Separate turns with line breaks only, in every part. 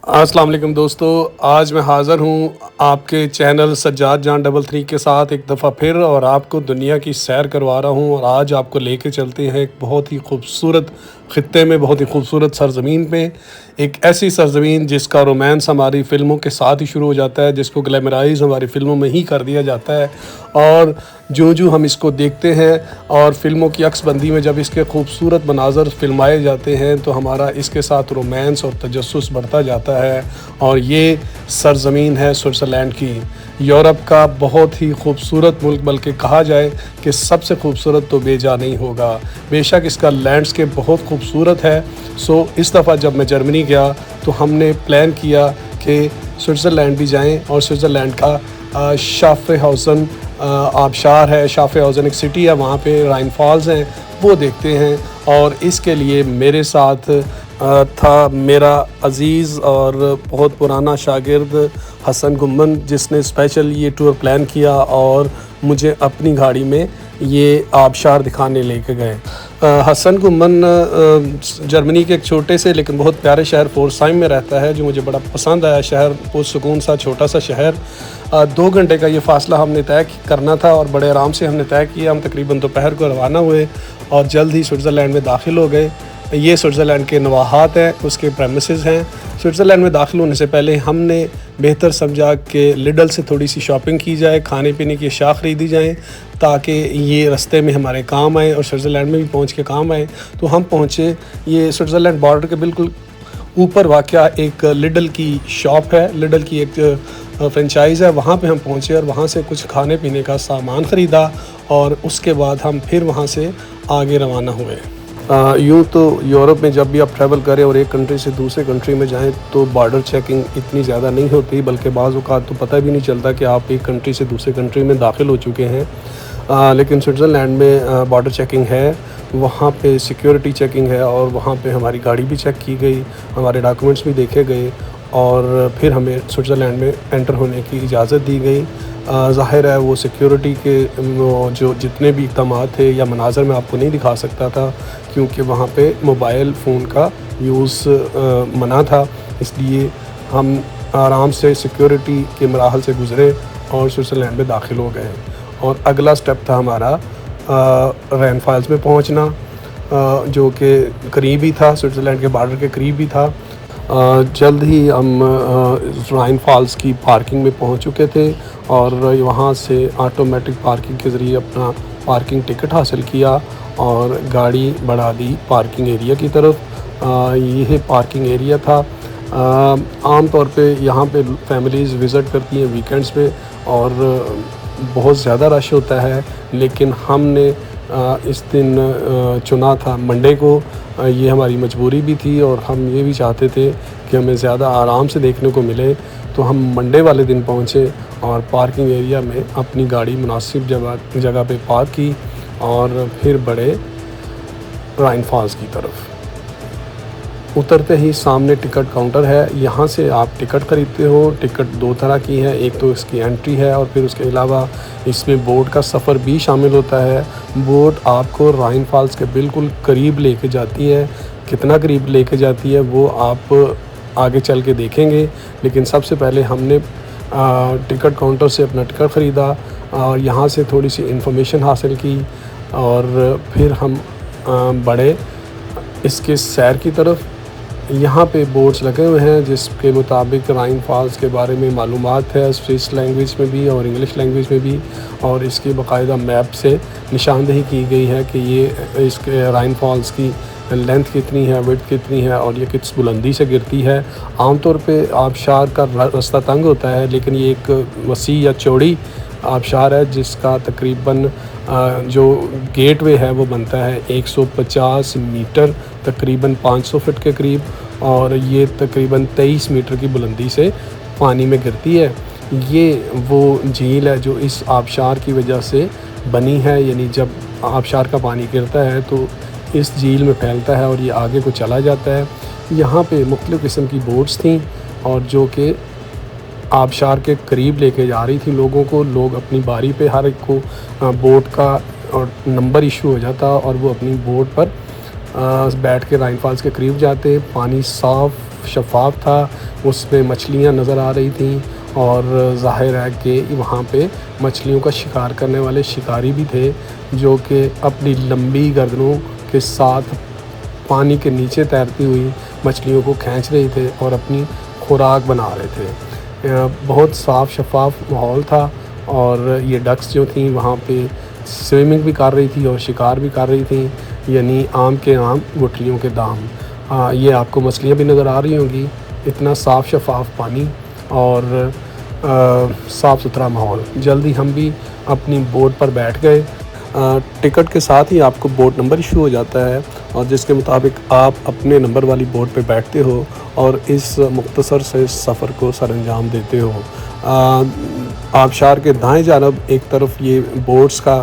अस्सलाम वालेकुम दोस्तों, आज मैं हाज़िर हूँ आपके चैनल सज्जाद जान 33 के साथ एक दफ़ा फिर और आपको दुनिया की सैर करवा रहा हूँ। और आज आपको लेके चलते हैं एक बहुत ही खूबसूरत ख़ित्ते में, बहुत ही खूबसूरत सरज़मीन पे। एक ऐसी सरज़मीन जिसका रोमांस हमारी फ़िल्मों के साथ ही शुरू हो जाता है, जिसको ग्लैमराइज़ हमारी फ़िल्मों में ही कर दिया जाता है। और जो हम इसको देखते हैं और फ़िल्मों की अक्सबंदी में जब इसके खूबसूरत मनाज़र फ़िल्माए जाते हैं तो हमारा इसके साथ रोमांस और तजस्सुस बढ़ता जाता है। और ये सरज़मीन है स्विट्ज़रलैंड की, यूरोप का बहुत ही खूबसूरत मुल्क, बल्कि कहा जाए कि सबसे खूबसूरत तो बेजा नहीं होगा। बेशक इसका लैंडस्केप बहुत खूबसूरत है। इस दफ़ा जब मैं जर्मनी गया तो हमने प्लान किया कि स्विट्ज़रलैंड भी जाएं और स्विट्ज़रलैंड का शाफ़ेहाउज़न आबशार है। शाफ़ेहाउज़न एक सिटी है, वहाँ पे राइन फॉल्स हैं, वो देखते हैं। और इसके लिए मेरे साथ था मेरा अज़ीज़ और बहुत पुराना शागिर्द हसन गुम्मन, जिसने स्पेशल ये टूर प्लान किया और मुझे अपनी गाड़ी में ये आबशार दिखाने लेके गए। हसन गुम्मन जर्मनी के एक छोटे से लेकिन बहुत प्यारे शहर फोर्साइम में रहता है, जो मुझे बड़ा पसंद आया शहर। पुरसुकून सा छोटा सा शहर। 2 घंटे का ये फ़ासला हमने तय करना था और बड़े आराम से हमने तय किया। हम तकरीबन दोपहर को रवाना हुए और जल्द ही स्विट्ज़रलैंड में दाखिल हो गए। ये स्विट्ज़रलैंड के नवाहात हैं, उसके प्रेमिसेस हैं। स्विट्ज़रलैंड में दाखिल होने से पहले हमने बेहतर समझा कि लिडल से थोड़ी सी शॉपिंग की जाए, खाने पीने की अशिया ख़रीदी जाएँ ताकि ये रास्ते में हमारे काम आए और स्विट्ज़रलैंड में भी पहुंच के काम आए। तो हम पहुंचे, ये स्विट्ज़रलैंड बॉर्डर के बिल्कुल ऊपर वाक़या एक लिडल की शॉप है, लिडल की एक फ्रेंचाइज़ है। वहाँ पे हम पहुँचे और वहाँ से कुछ खाने पीने का सामान ख़रीदा और उसके बाद हम फिर वहाँ से आगे रवाना हुए। यूँ तो यूरोप में जब भी आप ट्रैवल करें और एक कंट्री से दूसरे कंट्री में जाएं तो बॉर्डर चेकिंग इतनी ज़्यादा नहीं होती, बल्कि बाज़ औक़ात तो पता भी नहीं चलता कि आप एक कंट्री से दूसरे कंट्री में दाखिल हो चुके हैं। लेकिन स्विट्ज़रलैंड में बॉर्डर चेकिंग है, वहाँ पे सिक्योरिटी चेकिंग है और वहाँ पे हमारी गाड़ी भी चेक की गई, हमारे डॉक्यूमेंट्स भी देखे गए और फिर हमें स्विट्ज़रलैंड में एंटर होने की इजाज़त दी गई। ज़ाहिर है वो सिक्योरिटी के जो जितने भी इक़दामात थे या मनाज़र मैं आपको नहीं दिखा सकता था, क्योंकि वहाँ पे मोबाइल फ़ोन का यूज़ मना था। इसलिए हम आराम से सिक्योरिटी के मराहल से गुज़रे और स्विट्ज़रलैंड में दाखिल हो गए। और अगला स्टेप था हमारा राइन फॉल्स में पहुँचना, जो कि करीब ही था, स्विट्ज़रलैंड के बॉर्डर के करीब ही था। जल्द ही हम राइन फॉल्स की पार्किंग में पहुंच चुके थे और वहां से ऑटोमेटिक पार्किंग के ज़रिए अपना पार्किंग टिकट हासिल किया और गाड़ी बढ़ा दी पार्किंग एरिया की तरफ। यह पार्किंग एरिया था। आम तौर पे यहाँ पे फैमिलीज़ विज़िट करती हैं वीकेंड्स पे और बहुत ज़्यादा रश होता है, लेकिन हमने इस दिन चुना था मंडे को। ये हमारी मजबूरी भी थी और हम ये भी चाहते थे कि हमें ज़्यादा आराम से देखने को मिले, तो हम मंडे वाले दिन पहुँचे और पार्किंग एरिया में अपनी गाड़ी मुनासिब जगह पे पार्क की और फिर बढ़े राइन फॉल्स की तरफ। उतरते ही सामने टिकट काउंटर है, यहाँ से आप टिकट ख़रीदते हो। टिकट 2 तरह की है, एक तो इसकी एंट्री है और फिर उसके अलावा इसमें बोट का सफ़र भी शामिल होता है। बोट आपको राइन फॉल्स के बिल्कुल करीब लेके जाती है। कितना करीब लेके जाती है वो आप आगे चल के देखेंगे, लेकिन सबसे पहले हमने टिकट काउंटर से अपना टिकट ख़रीदा और यहाँ से थोड़ी सी इन्फॉर्मेशन हासिल की और फिर हम बढ़े इसके सैर की तरफ। यहाँ पे बोर्ड्स लगे हुए हैं जिसके मुताबिक राइन फॉल्स के बारे में मालूमात है, स्विस लैंग्वेज में भी और इंग्लिश लैंग्वेज में भी, और इसकी बाकायदा मैप से निशानदेही की गई है कि ये इसके राइन फॉल्स की लेंथ कितनी है, विड्थ कितनी है और ये किस बुलंदी से गिरती है। आमतौर पे आबशार का रास्ता तंग होता है, लेकिन ये एक वसी या चौड़ी आबशार है जिसका तकरीबन जो गेटवे है वो बनता है 150 मीटर, तकरीबन 500 फीट के करीब, और ये तकरीबन 23 मीटर की बुलंदी से पानी में गिरती है। ये वो झील है जो इस आबशार की वजह से बनी है, यानी जब आबशार का पानी गिरता है तो इस झील में फैलता है और ये आगे को चला जाता है। यहाँ पे मुख्तलिफ़ किस्म की बोट्स थीं और जो कि आबशार के करीब लेके जा रही थी लोगों को। लोग अपनी बारी पे हर एक को बोट का और नंबर इशू हो जाता और वो अपनी बोट पर बैठ के राइन फॉल्स के करीब जाते। पानी साफ़ शफ़ाफ़ था, उसमें मछलियाँ नज़र आ रही थीं और ज़ाहिर है कि वहाँ पे मछलियों का शिकार करने वाले शिकारी भी थे, जो कि अपनी लंबी गर्दनों के साथ पानी के नीचे तैरती हुई मछलियों को खींच रहे थे और अपनी खुराक बना रहे थे। बहुत साफ़ शफ़ाफ़ माहौल था और ये डक्स जो थीं वहाँ पे स्विमिंग भी कर रही थी और शिकार भी कर रही थी, यानी आम के आम गुठलियों के दाम। ये आपको मछलियाँ भी नज़र आ रही होंगी, इतना साफ़ शफ़ाफ़ पानी और साफ़ सुथरा माहौल। जल्दी हम भी अपनी बोट पर बैठ गए। टिकट के साथ ही आपको बोट नंबर इशू हो जाता है और जिसके मुताबिक आप अपने नंबर वाली बोट पे बैठते हो और इस मुख्तसर से सफ़र को सरअंजाम देते हो। आबशार के दाएं जानब एक तरफ ये बोट्स का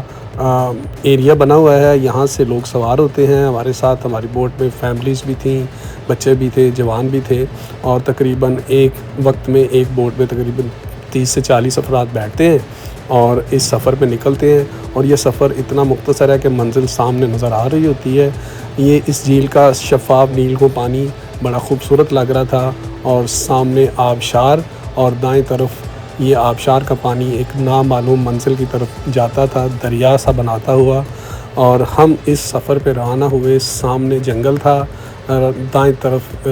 एरिया बना हुआ है, यहाँ से लोग सवार होते हैं। हमारे साथ हमारी बोट में फैमिलीज़ भी थीं, बच्चे भी थे, जवान भी थे और तकरीबन एक वक्त में एक बोट में तकरीबन 30 से 40 अफराद बैठते हैं और इस सफ़र पे निकलते हैं। और ये सफ़र इतना मुख्तसर है कि मंजिल सामने नज़र आ रही होती है। ये इस झील का शफ़ाफ़ नील को पानी बड़ा खूबसूरत लग रहा था और सामने आबशार और दाएं तरफ ये आबशार का पानी एक नामालूम मंजिल की तरफ जाता था, दरिया सा बनाता हुआ। और हम इस सफ़र पे रवाना हुए। सामने जंगल था, दाएं तरफ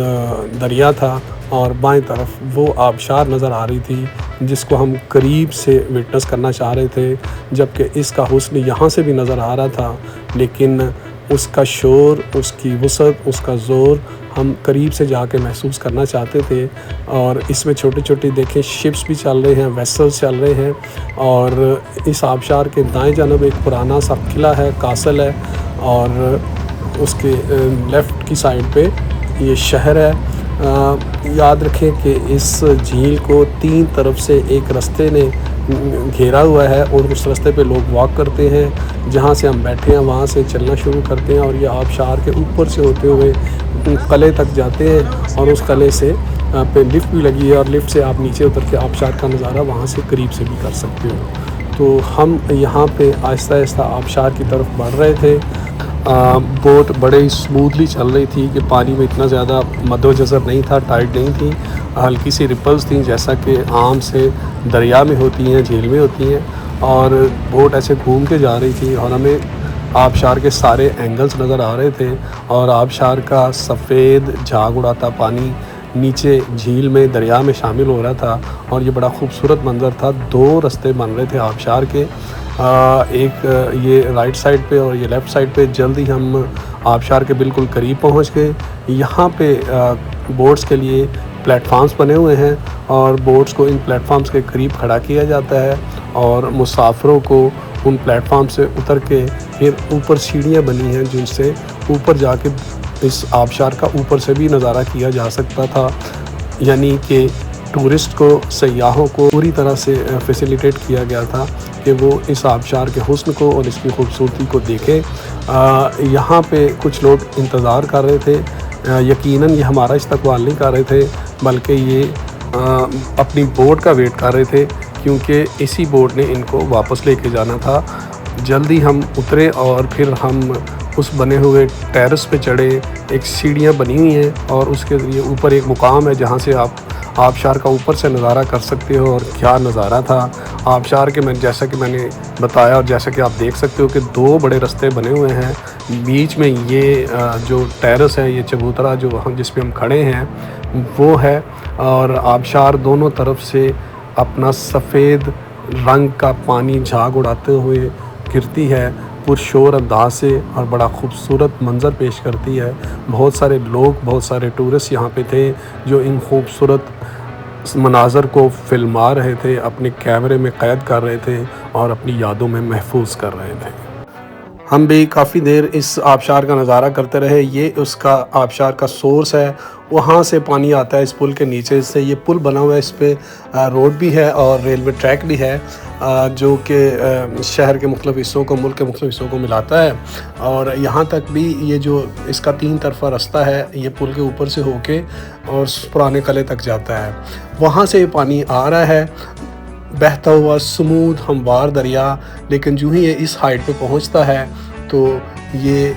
दरिया था और बाएं तरफ वो आबशार नज़र आ रही थी जिसको हम करीब से विटनेस करना चाह रहे थे, जबकि इसका हुस्न यहाँ से भी नज़र आ रहा था, लेकिन उसका शोर, उसकी वसअत, उसका ज़ोर हम करीब से जाके महसूस करना चाहते थे। और इसमें छोटे छोटे देखें शिप्स भी चल रहे हैं, वेसल्स चल रहे हैं और इस आबशार के दाएं जानब एक पुराना सा किला है, कासल है और उसके लेफ़्ट की साइड पे ये शहर है। याद रखें कि इस झील को 3 तरफ से एक रास्ते ने घेरा हुआ है और उस रास्ते पे लोग वॉक करते हैं। जहाँ से हम बैठे हैं वहाँ से चलना शुरू करते हैं और ये आबशार के ऊपर से होते हुए कले तक जाते हैं और उस कले से पे लिफ्ट भी लगी है और लिफ्ट से आप नीचे उतर के आबशार का नज़ारा वहाँ से करीब से भी कर सकते हो। तो हम यहाँ पे आहिस्ता आहिस्ता आबशार की तरफ बढ़ रहे थे। बोट बड़े ही स्मूथली चल रही थी कि पानी में इतना ज़्यादा मद्दोजज़र नहीं था, टाइट नहीं थी, हल्की सी रिपल्स थी जैसा कि आम से दरिया में होती हैं, झील में होती हैं। और बोट ऐसे घूम के जा रही थी और हमें आबशार के सारे एंगल्स नज़र आ रहे थे और आबशार का सफ़ेद झाग उड़ाता पानी नीचे झील में, दरिया में शामिल हो रहा था और ये बड़ा खूबसूरत मंज़र था। 2 रास्ते बन रहे थे आबशार के, एक ये राइट साइड पे और ये लेफ़्ट साइड पे। जल्दी हम आबशार के बिल्कुल करीब पहुंच गए। यहाँ पे बोट्स के लिए प्लेटफार्म्स बने हुए हैं और बोट्स को इन प्लेटफार्म्स के करीब खड़ा किया जाता है और मुसाफिरों को उन प्लेटफार्म से उतर के फिर ऊपर सीढ़ियाँ बनी हैं जिनसे ऊपर जाके इस आबशार का ऊपर से भी नज़ारा किया जा सकता था। यानी कि टूरिस्ट को, सयाहों को पूरी तरह से फैसिलिटेट किया गया था कि वो इस आबशार के हुस्न को और इसकी खूबसूरती को देखें। यहाँ पे कुछ लोग इंतज़ार कर रहे थे, यकीनन ये हमारा इस्तकबाल नहीं कर रहे थे बल्कि ये अपनी बोट का वेट कर रहे थे क्योंकि इसी बोट ने इनको वापस लेके जाना था। जल्दी हम उतरे और फिर हम उस बने हुए टेरेस पे चढ़े। एक सीढ़ियाँ बनी हुई हैं और उसके ज़रिए ऊपर एक मुकाम है जहाँ से आप आबशार का ऊपर से नज़ारा कर सकते हो। और क्या नज़ारा था आबशार के, जैसा कि मैंने बताया और जैसा कि आप देख सकते हो कि 2 बड़े रास्ते बने हुए हैं। बीच में ये जो टेरेस है, ये चबूतरा जो हम जिस पे हम खड़े हैं वो है और आबशार दोनों तरफ से अपना सफ़ेद रंग का पानी झाग उड़ाते हुए गिरती है पुरशोर अंदाज से और बड़ा खूबसूरत मंज़र पेश करती है। बहुत सारे लोग, बहुत सारे टूरिस्ट यहाँ पे थे जो इन खूबसूरत मनाज़र को फिल्मा रहे थे, अपने कैमरे में क़ैद कर रहे थे और अपनी यादों में महफूज कर रहे थे। हम भी काफ़ी देर इस आबशार का नज़ारा करते रहे। ये उसका आबशार का सोर्स है, वहाँ से पानी आता है इस पुल के नीचे से। ये पुल बना हुआ है, इस पे रोड भी है और रेलवे ट्रैक भी है जो कि शहर के मुख्तलिफ़ हिस्सों को, मुल्क के मुख्तलिफ़ हिस्सों को मिलाता है। और यहाँ तक भी ये जो इसका 3 तरफ़ा रास्ता है, ये पुल के ऊपर से होके और पुराने किले तक जाता है। वहाँ से ये पानी आ रहा है बहता हुआ स्मूथ हमवार दरिया। लेकिन जो ही ये इस हाइट पे पहुंचता है तो ये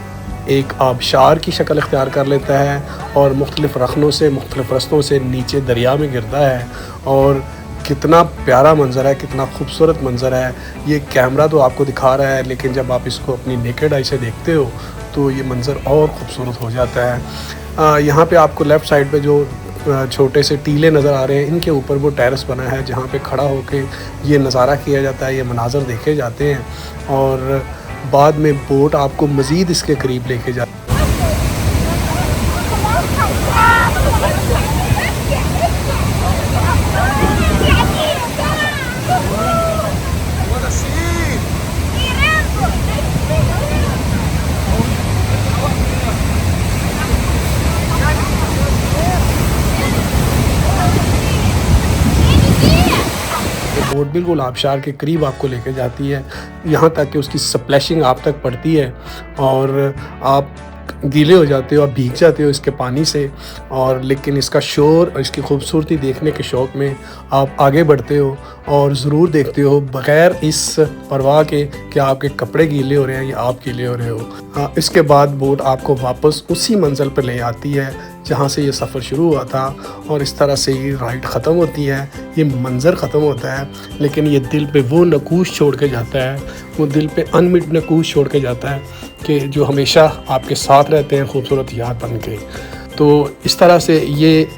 एक आबशार की शक्ल इख्तियार कर लेता है और मुख्तलिफ़ रखनों से, मुख्तलिफ़ रस्तों से नीचे दरिया में गिरता है। और कितना प्यारा मंज़र है, कितना खूबसूरत मंज़र है। ये कैमरा तो आपको दिखा रहा है, लेकिन जब आप इसको अपनी नेकेड आई से देखते हो तो ये मंज़र और ख़ूबसूरत हो जाता है। यहाँ पे आपको लेफ़्ट साइड पे जो छोटे से टीले नज़र आ रहे हैं, इनके ऊपर वो टेरेस बना है जहाँ पे खड़ा होके ये नज़ारा किया जाता है, ये मनाज़र देखे जाते हैं। और बाद में बोट आपको मज़ीद इसके करीब लेके जाती है। बोट बिल्कुल आबशार के करीब आपको लेके जाती है, यहाँ तक कि उसकी स्प्लैशिंग आप तक पड़ती है और आप गीले हो जाते हो, आप भीग जाते हो इसके पानी से। और लेकिन इसका शोर और इसकी खूबसूरती देखने के शौक़ में आप आगे बढ़ते हो और ज़रूर देखते हो, बग़ैर इस परवाह के कि आपके कपड़े गीले हो रहे हैं या आप गीले हो रहे हो। इसके बाद बोट आपको वापस उसी मंज़िल पर ले आती है जहाँ से ये सफ़र शुरू हुआ था, और इस तरह से ये राइड ख़त्म होती है, ये मंज़र ख़त्म होता है। लेकिन ये दिल पे वो नकूश छोड़ के जाता है, वो दिल पे अनमिट नकूश छोड़ के जाता है कि जो हमेशा आपके साथ रहते हैं खूबसूरत याद बन के। तो इस तरह से ये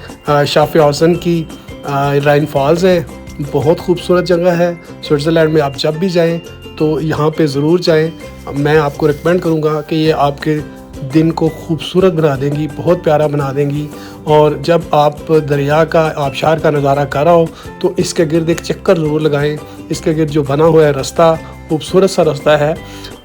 शाफ़ हसन की राइन फॉल्स है, बहुत खूबसूरत जगह है। स्विट्ज़रलैंड में आप जब भी जाएँ तो यहाँ पे ज़रूर जाएँ। मैं आपको रिकमेंड करूँगा कि ये आपके दिन को खूबसूरत बना देंगी, बहुत प्यारा बना देंगी। और जब आप दरिया का, आबशार का नज़ारा कर रहा हो तो इसके गिर्द एक चक्कर ज़रूर लगाएं। इसके गिर्द जो बना हुआ है रास्ता, खूबसूरत सा रास्ता है,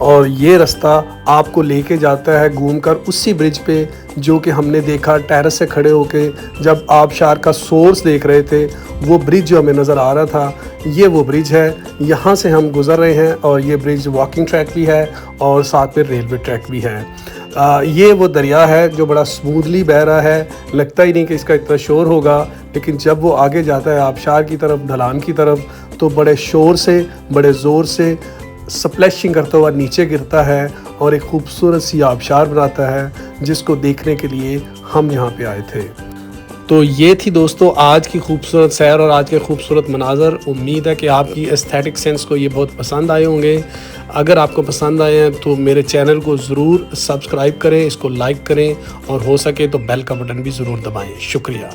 और ये रास्ता आपको लेके जाता है घूमकर उसी ब्रिज पे जो कि हमने देखा टेरेस से खड़े होके जब आबशार का सोर्स देख रहे थे। वो ब्रिज जो हमें नज़र आ रहा था, ये वो ब्रिज है, यहाँ से हम गुज़र रहे हैं। और ये ब्रिज वॉकिंग ट्रैक भी है और साथ में रेलवे ट्रैक भी है। ये वो दरिया है जो बड़ा स्मूथली बह रहा है, लगता ही नहीं कि इसका इतना शोर होगा, लेकिन जब वो आगे जाता है आबशार की तरफ, ढलान की तरफ, तो बड़े शोर से, बड़े ज़ोर से स्प्लैशिंग करता हुआ नीचे गिरता है और एक खूबसूरत सी आबशार बनाता है, जिसको देखने के लिए हम यहाँ पे आए थे। तो ये थी दोस्तों आज की खूबसूरत सैर और आज के खूबसूरत मनाज़र। उम्मीद है कि आपकी एस्थेटिक सेंस को ये बहुत पसंद आए होंगे। अगर आपको पसंद आए हैं तो मेरे चैनल को ज़रूर सब्सक्राइब करें, इसको लाइक करें और हो सके तो बेल का बटन भी ज़रूर दबाएं। शुक्रिया।